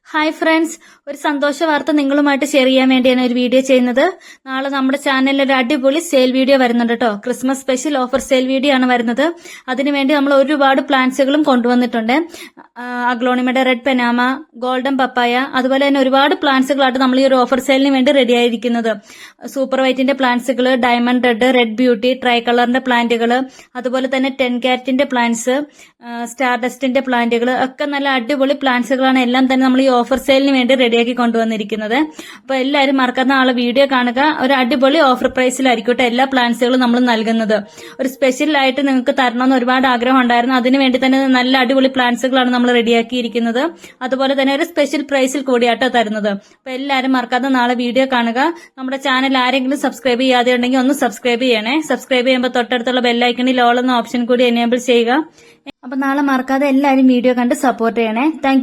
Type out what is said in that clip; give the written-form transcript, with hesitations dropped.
Hi friends, ഒരു സന്തോഷ വാർത്ത നിങ്ങളുമായിട്ട് ഷെയർ ചെയ്യാൻ വേണ്ടിയാണ് ഒരു വീഡിയോ ചെയ്യുന്നത്. നാളെ നമ്മുടെ ചാനലിൽ ഒരു അടിപൊളി സെയിൽ വീഡിയോ വരുന്നുണ്ട് കേട്ടോ. Christmas special offer sale video ആണ് വരുന്നത്. അതിനുവേണ്ടി നമ്മൾ ഒരുപാട് പ്ലാന്റ്സുകളും കൊണ്ടുവന്നിട്ടുണ്ട്. അഗ്ലോണിമയുടെ റെഡ് പെനാമ, ഗോൾഡൻ പപ്പായ, അതുപോലെ തന്നെ ഒരുപാട് പ്ലാന്റ്സുകളായിട്ട് നമ്മൾ ഈ ഒരു ഓഫർ സെയിലിന് വേണ്ടി റെഡി ആയിരിക്കുന്നത്. സൂപ്പർ വൈറ്റിന്റെ പ്ലാന്റ്സുകൾ, diamond red, red beauty, tri കളറിന്റെ പ്ലാന്റുകൾ, അതുപോലെ തന്നെ 10 കാരറ്റിന്റെ പ്ലാന്റ്സ്, സ്റ്റാർ ഡസ്റ്റിന്റെ പ്ലാന്റുകൾ ഒക്കെ നല്ല അടിപൊളി പ്ലാന്റ്സുകളാണ്. എല്ലാം തന്നെ നമ്മൾ ഈ ഓഫർ സെയിലിന് വേണ്ടി റെഡിയാക്കി കൊണ്ടുവന്നിരിക്കുന്നത്. അപ്പൊ എല്ലാവരും മറക്കാത്ത ആളെ വീഡിയോ കാണുക. ഒരു അടിപൊളി ഓഫർ പ്രൈസിലായിരിക്കട്ടെ എല്ലാ പ്ലാന്റ്സുകളും നമ്മൾ നൽകുന്നത്. ഒരു സ്പെഷ്യൽ ആയിട്ട് നിങ്ങൾക്ക് തരണമെന്ന് ഒരുപാട് ആഗ്രഹം ഉണ്ടായിരുന്നു. അതിനുവേണ്ടി തന്നെ നല്ല അടിപൊളി പ്ലാന്റ്സുകളാണ് നമ്മൾ റെഡിയാക്കിയിരിക്കുന്നത്. അതുപോലെ തന്നെ ഒരു സ്പെഷ്യൽ പ്രൈസിൽ കൂടിയാട്ടോ തരുന്നത്. അപ്പൊ എല്ലാവരും മറക്കാതെ നാളെ വീഡിയോ കാണുക. നമ്മുടെ ചാനൽ ആരെങ്കിലും സബ്സ്ക്രൈബ് ചെയ്യാതെ ഉണ്ടെങ്കിൽ ഒന്ന് സബ്സ്ക്രൈബ് ചെയ്യണേ. സബ്സ്ക്രൈബ് ചെയ്യുമ്പോൾ തൊട്ടടുത്തുള്ള ബെല്ലൈക്കണിൽ ഓൾ എന്ന ഓപ്ഷൻ കൂടി എനേബിൾ ചെയ്യുക. അപ്പൊ നാളെ മറക്കാതെ എല്ലാവരും വീഡിയോ കണ്ട് സപ്പോർട്ട് ചെയ്യണേ. താങ്ക്